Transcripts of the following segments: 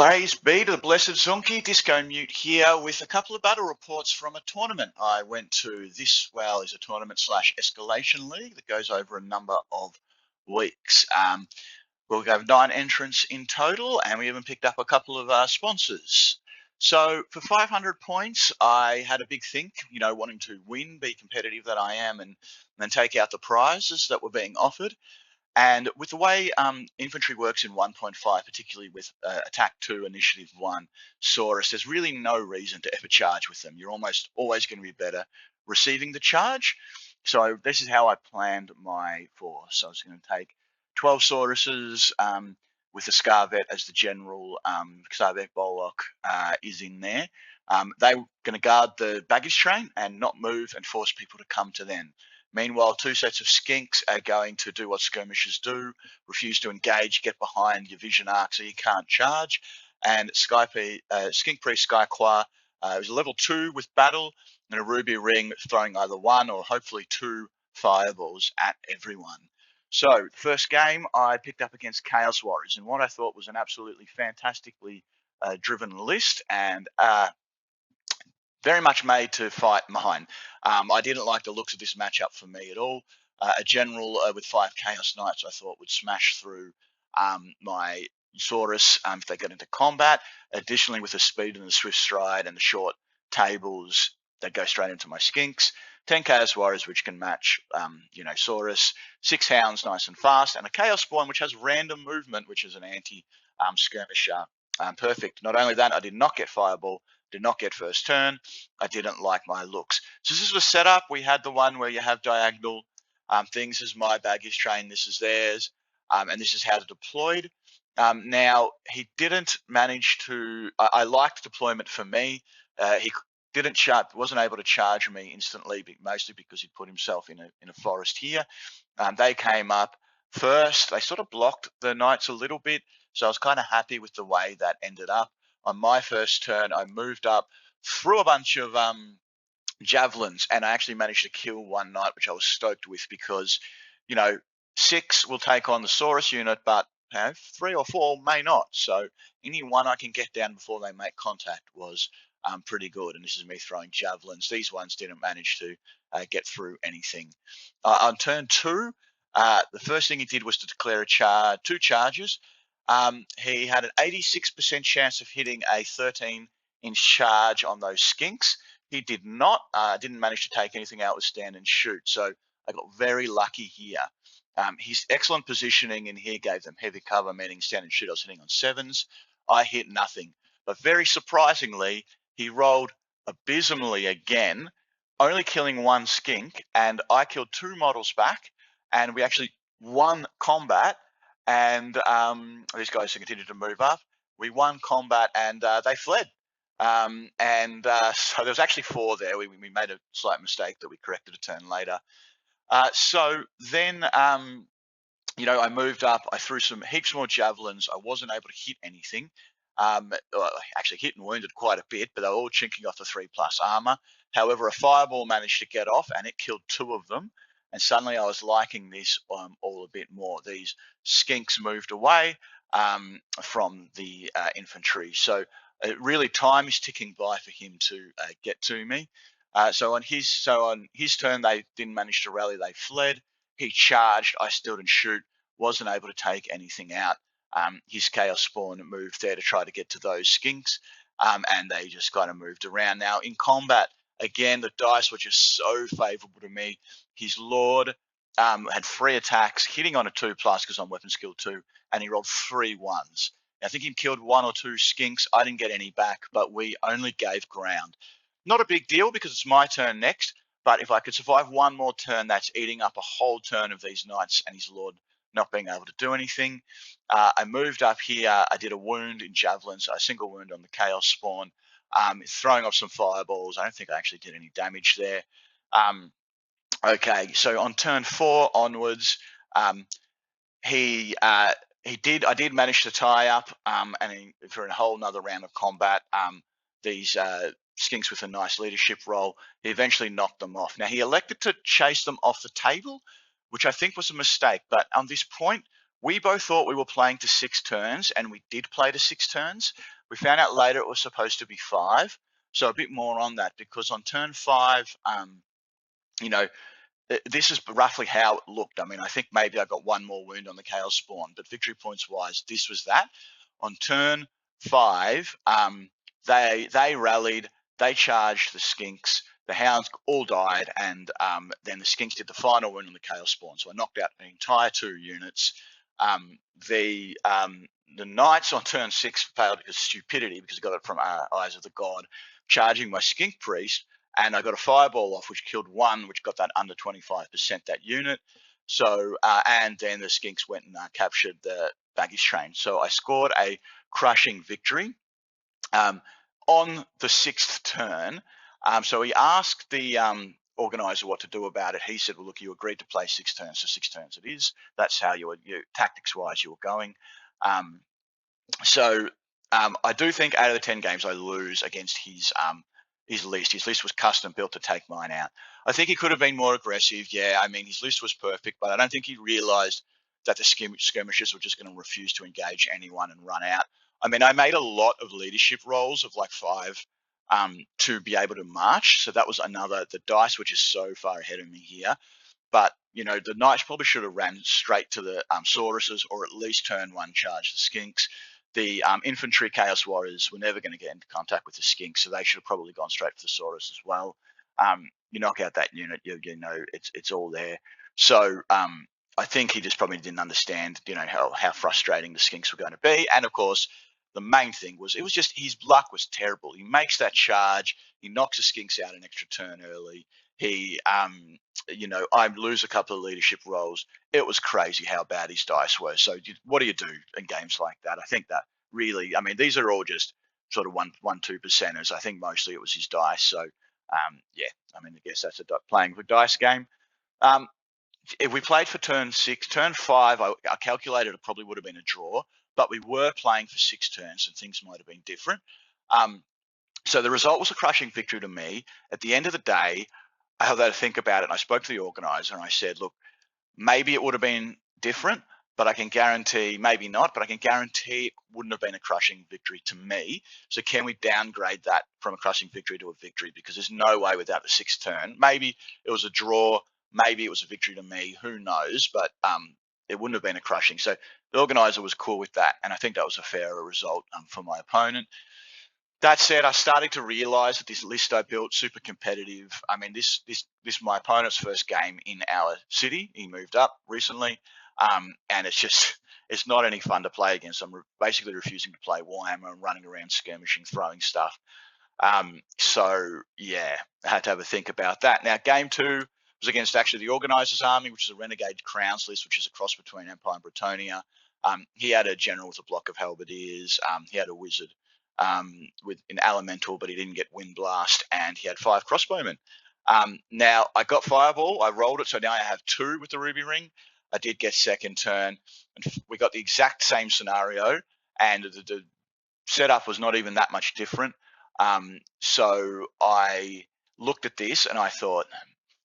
Praise be to the blessed Zunki, Disco Mute here with a couple of battle reports from a tournament I went to. This, well, is a tournament slash escalation league that goes over a number of weeks. We'll have 9 entrants in total, and we even picked up a couple of sponsors. So for 500 points, I had a big think, wanting to win, be competitive that I am, and then take out the prizes that were being offered. And with the way infantry works in 1.5, particularly with Attack 2, Initiative 1, Saurus, there's really no reason to ever charge with them. You're almost always going to be better receiving the charge. So this is how I planned my force. So I was going to take 12 Sauruses with the Scarvet as the general. Scarvet Bollock is in there. They're going to guard the baggage train and not move and force people to come to them. Meanwhile, 2 sets of skinks are going to do what skirmishers do, refuse to engage, get behind your vision arc so you can't charge. And Skink Priest Skyquar is a level 2 with battle and a ruby ring, throwing either 1 or hopefully 2 fireballs at everyone. So, first game I picked up against Chaos Warriors, and what I thought was an absolutely fantastically driven list, and very much made to fight mine. I didn't like the looks of this matchup for me at all. A general with 5 Chaos Knights I thought would smash through my Saurus if they get into combat. Additionally, with the speed and the swift stride and the short tables, they go straight into my Skinks. 10 Chaos Warriors, which can match, Saurus. 6 Hounds, nice and fast. And a Chaos Spawn, which has random movement, which is an anti-skirmisher. Perfect. Not only that, I did not get Fireball, did not get first turn. I didn't like my looks. So this is the setup. We had the one where you have diagonal things. This is my baggage train. This is theirs. And this is how it's deployed. Now, he didn't manage to... I liked deployment for me. He wasn't able to charge me instantly, mostly because he put himself in a forest here. They came up first. They sort of blocked the knights a little bit. So I was kind of happy with the way that ended up. On my first turn, I moved up, threw a bunch of javelins, and I actually managed to kill 1 knight, which I was stoked with because, 6 will take on the Saurus unit, but 3 or 4 may not. So any one I can get down before they make contact was pretty good. And this is me throwing javelins. These ones didn't manage to get through anything. On turn 2, the first thing he did was to declare 2 charges. He had an 86% chance of hitting a 13-inch charge on those skinks. He did not, didn't manage to take anything out with stand and shoot. So I got very lucky here. His excellent positioning in here gave them heavy cover, meaning stand and shoot. I was hitting on 7s. I hit nothing. But very surprisingly, he rolled abysmally again, only killing 1 skink, and I killed 2 models back, and we actually won combat. And these guys continued to move up. We won combat, and they fled. So there was actually 4 there. We made a slight mistake that we corrected a turn later. So then, I moved up. I threw heaps more javelins. I wasn't able to hit anything. Actually hit and wounded quite a bit, but they were all chinking off the 3+ armor. However, a fireball managed to get off, and it killed 2 of them. And suddenly I was liking this all a bit more. These skinks moved away from the infantry. So really time is ticking by for him to get to me. So on his turn, they didn't manage to rally. They fled. He charged. I still didn't shoot. Wasn't able to take anything out. His Chaos Spawn moved there to try to get to those skinks. And they just kind of moved around. Now in combat, again, the dice were just so favorable to me. His Lord had 3 attacks, hitting on a 2+ because I'm weapon skill 2, and he rolled 3 1s. I think he killed 1 or 2 skinks. I didn't get any back, but we only gave ground. Not a big deal because it's my turn next, but if I could survive 1 more turn, that's eating up a whole turn of these knights and his Lord not being able to do anything. I moved up here. I did a wound in javelins, a single wound on the Chaos Spawn, throwing off some fireballs. I don't think I actually did any damage there. Okay, so on turn 4 onwards, I did manage to tie up, and for a whole nother round of combat, these skinks with a nice leadership role. He eventually knocked them off. Now he elected to chase them off the table, which I think was a mistake. But on this point, We both thought we were playing to 6 turns, and we did play to 6 turns. We found out later it was supposed to be 5. So a bit more on that, because on turn 5, you know, this is roughly how it looked. I mean, I think maybe I got one more wound on the Chaos Spawn, but victory points wise, this was that. On turn 5, they rallied, they charged the Skinks, the Hounds all died, and then the Skinks did the final wound on the Chaos Spawn. So I knocked out the entire 2 units. Um, the Knights on turn 6 failed because stupidity, because I got it from Eyes of the God, charging my Skink Priest, and I got a fireball off, which killed 1, which got that under 25%, that unit. So, and then the Skinks went and captured the baggage train. So I scored a crushing victory on the 6th turn. So he asked the organizer what to do about it. He said, well, look, you agreed to play 6 turns, so 6 turns it is. That's how you tactics-wise, you were going. So I do think 8 of the 10 games I lose against his list. His list was custom built to take mine out. I think he could have been more aggressive. Yeah, I mean, his list was perfect, but I don't think he realised that the skirmishers were just going to refuse to engage anyone and run out. I mean, I made a lot of leadership rolls of like 5 to be able to march. So that was another, the dice were just so far ahead of me here. But, the Knights probably should have ran straight to the Sauruses, or at least turn 1 charge the Skinks. The infantry Chaos Warriors were never going to get into contact with the Skinks, so they should have probably gone straight for the Saurus as well. You knock out that unit, it's all there. So I think he just probably didn't understand, how frustrating the Skinks were going to be. And of course, the main thing was, it was just his luck was terrible. He makes that charge, he knocks the Skinks out an extra turn early. He, I lose a couple of leadership roles. It was crazy how bad his dice were. So what do you do in games like that? I think that really, I mean, these are all just sort of 2%ers. I think mostly it was his dice. So yeah, I mean, I guess that's playing with dice game. If we played for turn 6, turn 5, I calculated it probably would have been a draw, but we were playing for 6 turns, and things might have been different. So the result was a crushing victory to me. At the end of the day, I had to think about it, and I spoke to the organizer, and I said, look, maybe it would have been different, but I can guarantee, maybe not, but I can guarantee it wouldn't have been a crushing victory to me. So can we downgrade that from a crushing victory to a victory? Because there's no way without the 6th turn. Maybe it was a draw, maybe it was a victory to me, who knows, but it wouldn't have been a crushing. So the organizer was cool with that, and I think that was a fairer result for my opponent. That said, I started to realise that this list I built, super competitive. I mean, this my opponent's first game in our city. He moved up recently, and it's not any fun to play against. I'm basically refusing to play Warhammer and running around skirmishing, throwing stuff. So yeah, I had to have a think about that. Now, game 2 was against actually the Organizer's army, which is a Renegade Crowns list, which is a cross between Empire and Bretonnia. He had a general with a block of halberdiers. He had a wizard with an elemental, but he didn't get wind blast, and he had 5 crossbowmen. Now I got fireball, I rolled it, so now I have 2 with the ruby ring. I did get second turn, and we got the exact same scenario, and the setup was not even that much different. So I looked at this and I thought,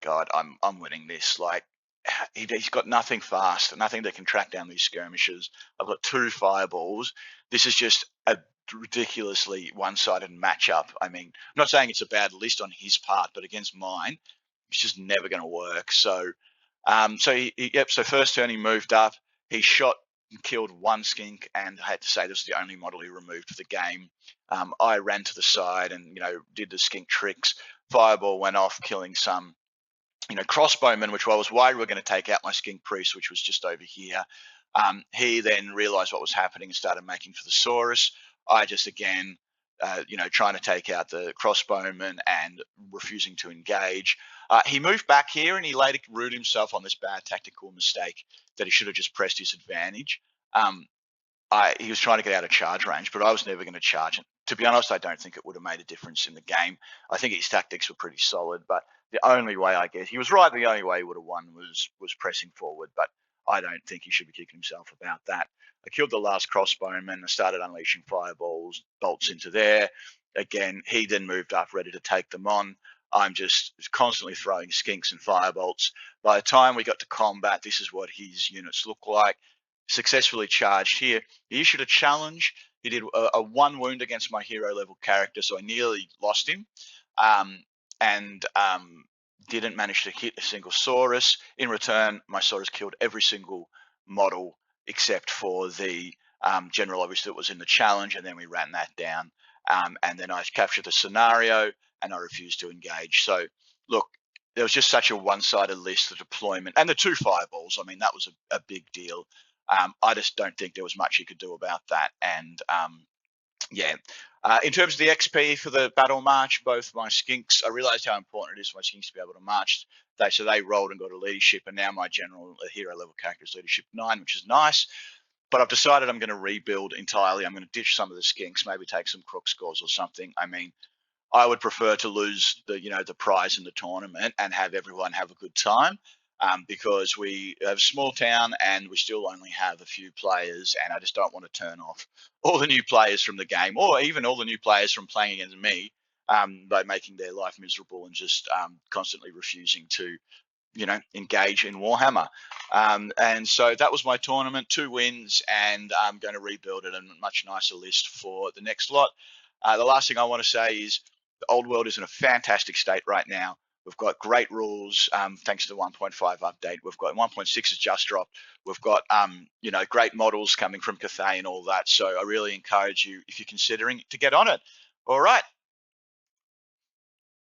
God, I'm winning this. Like, he's got nothing fast, nothing that can track down these skirmishers. I've got 2 fireballs. This is just a ridiculously one-sided matchup. I mean, I'm not saying it's a bad list on his part, but against mine, it's just never going to work. So, so first turn he moved up. He shot and killed 1 skink, and I had to say this was the only model he removed for the game. I ran to the side and did the skink tricks. Fireball went off, killing some crossbowmen, which I was worried were going to take out my skink priest, which was just over here. He then realized what was happening and started making for the Saurus. I just, again, trying to take out the crossbowmen and refusing to engage. He moved back here, and he later rued himself on this bad tactical mistake that he should have just pressed his advantage. He was trying to get out of charge range, but I was never going to charge it. To be honest, I don't think it would have made a difference in the game. I think his tactics were pretty solid, but the only way, I guess, he was right, the only way he would have won was pressing forward, but I don't think he should be kicking himself about that. I killed the last crossbowman. I started unleashing fireballs, bolts into there. Again, he then moved up, ready to take them on. I'm just constantly throwing skinks and firebolts. By the time we got to combat, this is what his units look like. successfully charged here. He issued a challenge. He did a 1 wound against my hero level character, so I nearly lost him, and didn't manage to hit a single Saurus. In return, my Saurus killed every single model except for the general obviously that was in the challenge, and then we ran that down. And then I captured the scenario, and I refused to engage. So, look, there was just such a one-sided list, the deployment, and the 2 fireballs. I mean, that was a big deal. I just don't think there was much you could do about that. And yeah, in terms of the XP for the battle march, both my skinks, I realized how important it is for my skinks to be able to march. So they rolled and got a leadership, and now my general hero level character is leadership 9, which is nice. But I've decided I'm going to rebuild entirely. I'm going to ditch some of the skinks, maybe take some crook scores or something. I mean, I would prefer to lose the prize in the tournament and have everyone have a good time, because we have a small town and we still only have a few players, and I just don't want to turn off all the new players from the game, or even all the new players from playing against me, by making their life miserable and just constantly refusing to engage in Warhammer. And so that was my tournament, 2 wins, and I'm going to rebuild it and a much nicer list for the next lot. The last thing I want to say is the old world is in a fantastic state right now. We've got great rules, thanks to the 1.5 update. We've got 1.6 has just dropped. We've got great models coming from Cathay and all that. So I really encourage you, if you're considering, to get on it. All right.